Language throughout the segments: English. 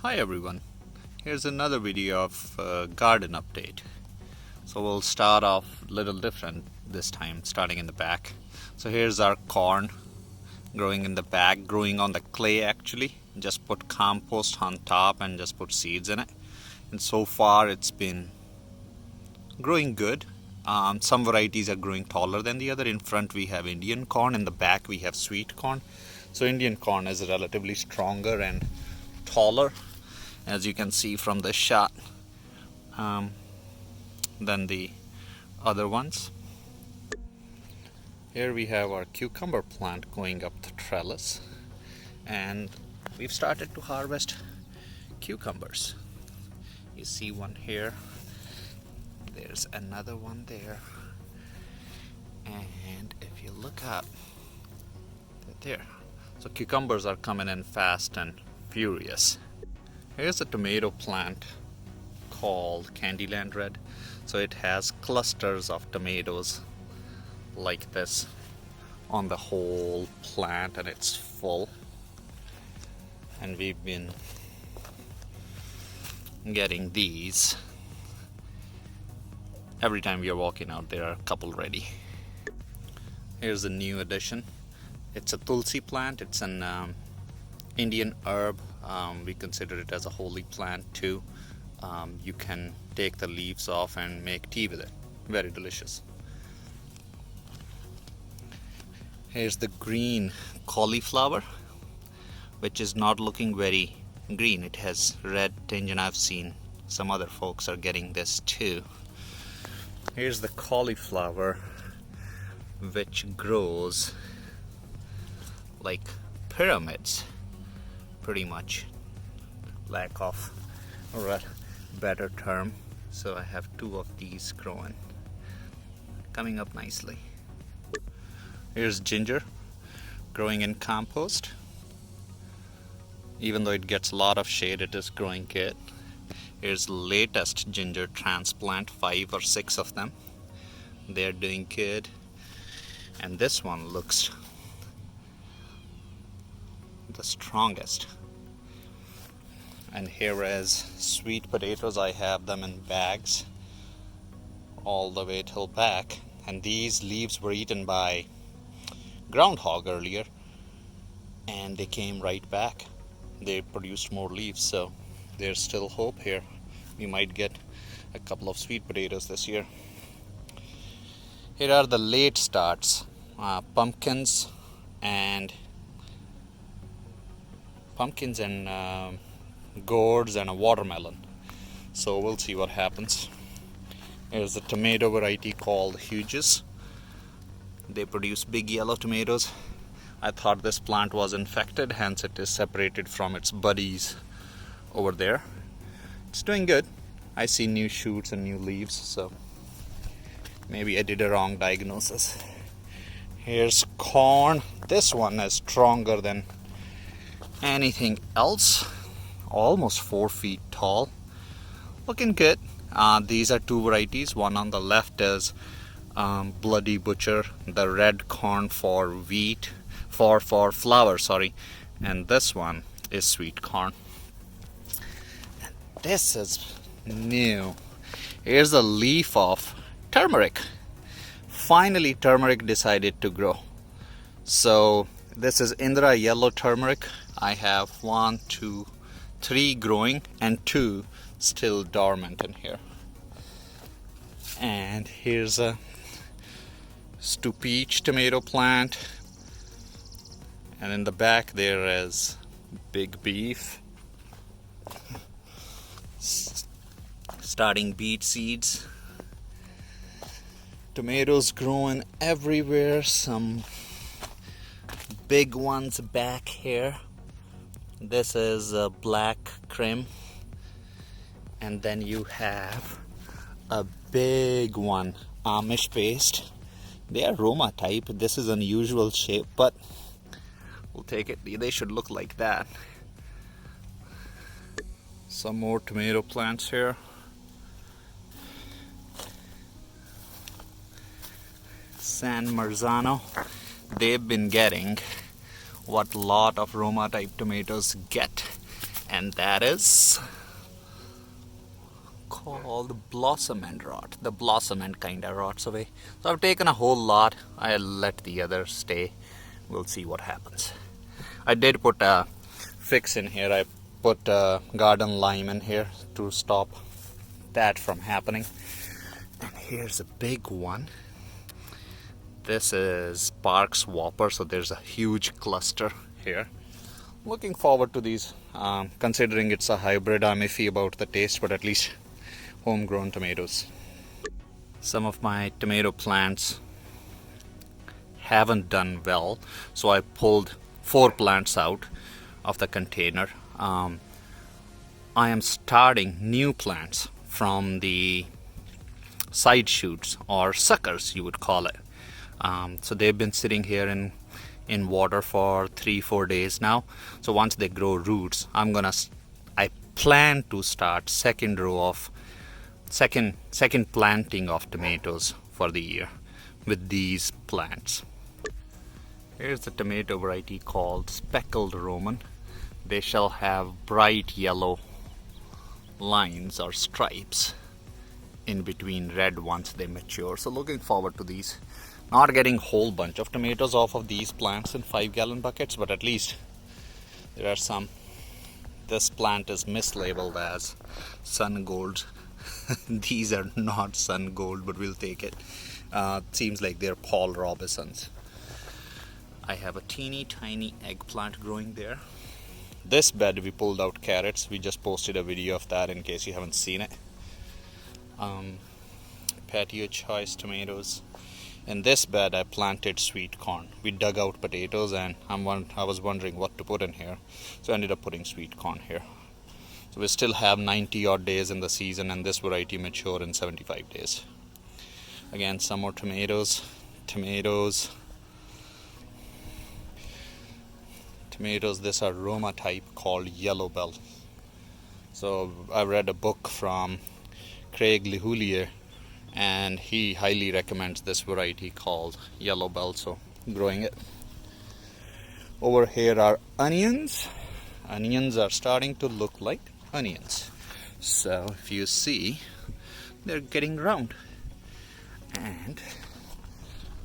Hi everyone, here's another video of garden update. So we'll start off a little different this time, starting in the back. So here's our corn growing in the back, growing on the clay actually. Just put compost on top and just put seeds in it. And so far it's been growing good. Some varieties are growing taller than the other. In front we have Indian corn, in the back we have sweet corn. So Indian corn is relatively stronger and taller, as you can see from this shot, than the other ones. Here we have our cucumber plant going up the trellis, and we've started to harvest cucumbers. You see one here, there's another one there, and if you look up, they're there. So cucumbers are coming in fast and furious. Here's a tomato plant called Candyland Red. So it has clusters of tomatoes like this on the whole plant, and it's full. And we've been getting these. Every time we are walking out, there are a couple ready. Here's a new addition. It's a tulsi plant. It's an Indian herb. We consider it as a holy plant too. You can take the leaves off and make tea with it. Very delicious. Here's the green cauliflower, which is not looking very green. It has red tinge, and I've seen some other folks are getting this too. Here's the cauliflower, which grows like pyramids, pretty much. Lack of a better term. So I have two of these growing, coming up nicely. Here's ginger growing in compost. Even though it gets a lot of shade, it is growing good. Here's latest ginger transplant, 5 or 6 of them. They're doing good. And this one looks the strongest. And here is sweet potatoes. I have them in bags all the way till back, and these leaves were eaten by groundhog earlier, and they came right back. They produced more leaves, so there's still hope here. We might get a couple of sweet potatoes this year. Here are the late starts, pumpkins and gourds and a watermelon. So we'll see what happens. Here's a tomato variety called Hughes. They produce big yellow tomatoes. I thought this plant was infected, hence it is separated from its buddies over there. It's doing good. I see new shoots and new leaves, so maybe I did a wrong diagnosis. Here's corn. This one is stronger than anything else. Almost 4 feet tall. Looking good. These are two varieties. One on the left is Bloody Butcher, the red corn for wheat, for flour, sorry. And this one is sweet corn. And this is new. Here's a leaf of turmeric. Finally, turmeric decided to grow. So this is Indra yellow turmeric. I have 1, 2, 3 growing and 2 still dormant in here. And here's a Stupeach tomato plant, and in the back there is Big Beef starting beet seeds. Tomatoes growing everywhere. Some big ones back here. This is a black cream, and then you have a big one, Amish paste. They are Roma type. This is unusual shape, but we'll take it. They should look like that. Some more tomato plants here. San Marzano. They've been getting what lot of Roma type tomatoes get, and that is called blossom end rot. The blossom end kind of rots away. So I've taken a whole lot. I'll let the others stay. We'll see what happens. I did put a fix in here. I put garden lime in here to stop that from happening. And here's a big one. This is Park's Whopper, so there's a huge cluster here. Looking forward to these. Considering it's a hybrid, I'm iffy about the taste, but at least homegrown tomatoes. Some of my tomato plants haven't done well, so I pulled 4 plants out of the container. I am starting new plants from the side shoots, or suckers you would call it. So they've been sitting here in water for 3-4 days now. So once they grow roots, I plan to start second planting of tomatoes for the year with these plants. Here's a tomato variety called Speckled Roman. They shall have bright yellow lines or stripes in between red once they mature. So looking forward to these. Not getting a whole bunch of tomatoes off of these plants in 5-gallon buckets, but at least there are some. This plant is mislabeled as Sun Gold. These are not Sun Gold, but we'll take it. Seems like they're Paul Robesons. I have a teeny tiny eggplant growing there. This bed we pulled out carrots. We just posted a video of that in case you haven't seen it. Patio choice tomatoes. In this bed I planted sweet corn. We dug out potatoes and I was wondering what to put in here, so I ended up putting sweet corn here. So we still have 90 odd days in the season, and this variety mature in 75 days. Again, some more tomatoes. This are Roma type called Yellow Bell. So I read a book from Craig Lehoulier, and he highly recommends this variety called Yellow Bell, so growing it. Over here are onions. Onions are starting to look like onions. So if you see, they're getting round. And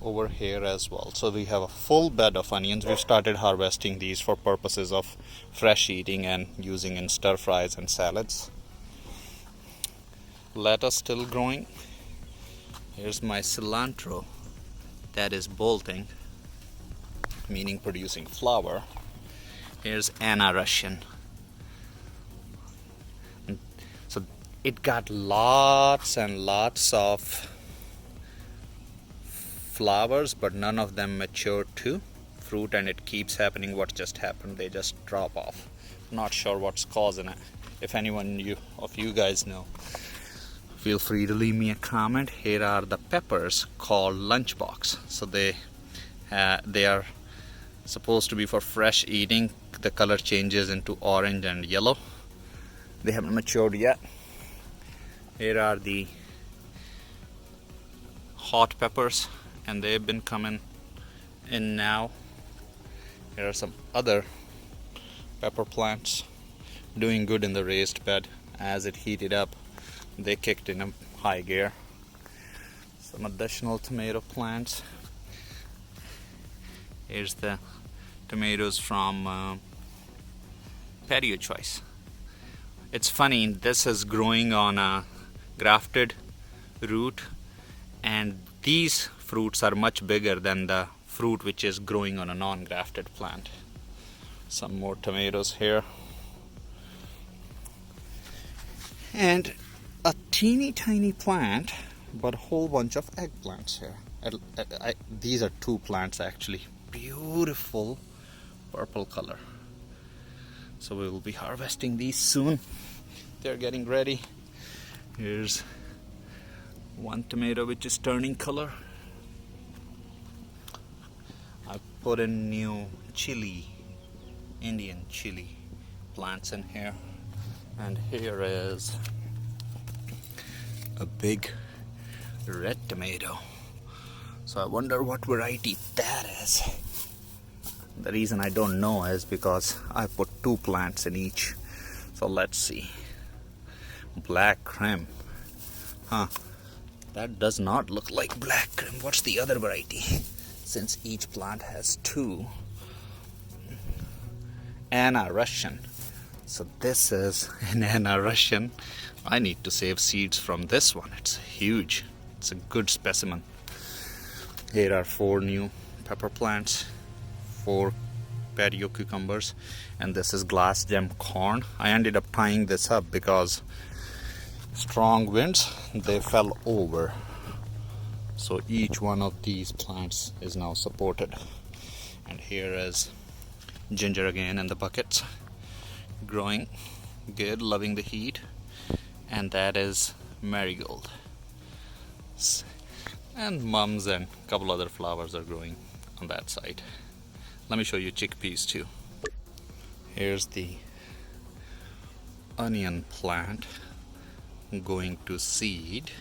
over here as well. So we have a full bed of onions. We've started harvesting these for purposes of fresh eating and using in stir fries and salads. Lettuce still growing. Here's my cilantro that is bolting, meaning producing flower. Here's Anna Russian. So it got lots and lots of flowers, but none of them mature to fruit, and it keeps happening what just happened. They just drop off. Not sure what's causing it. If anyone of you guys know, feel free to leave me a comment. Here are the peppers called Lunchbox. So they are supposed to be for fresh eating. The color changes into orange and yellow. They haven't matured yet. Here are the hot peppers, and they've been coming in now. Here are some other pepper plants doing good in the raised bed. As it heated up, they kicked in a high gear. Some additional tomato plants. Here's the tomatoes from Patio Choice. It's funny, this is growing on a grafted root, and these fruits are much bigger than the fruit which is growing on a non-grafted plant. Some more tomatoes here. And a teeny tiny plant, but a whole bunch of eggplants here. These are 2 plants actually. Beautiful purple color. So we will be harvesting these soon. They're getting ready. Here's one tomato which is turning color. I put in new chili, Indian chili plants in here. And here is a big red tomato. So I wonder what variety that is. The reason I don't know is because I put 2 plants in each. So let's see. Black creme. Huh. That does not look like black creme. What's the other variety? Since each plant has two. Anna Russian. So this is an Anna Russian. I need to save seeds from this one. It's huge. It's a good specimen. Here are 4 new pepper plants, 4 patio cucumbers, and this is glass gem corn. I ended up tying this up because strong winds, they fell over. So each one of these plants is now supported. And here is ginger again in the buckets, growing good, loving the heat. And that is marigold. And mums and a couple other flowers are growing on that side. Let me show you chickpeas too. Here's the onion plant going to seed,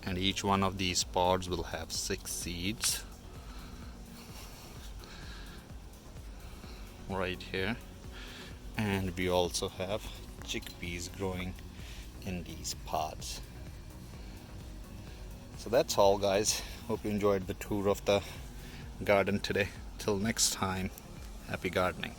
and each one of these pods will have 6 seeds right here. And we also have chickpeas growing in these pods. So that's all, guys. Hope you enjoyed the tour of the garden today. Till next time, happy gardening.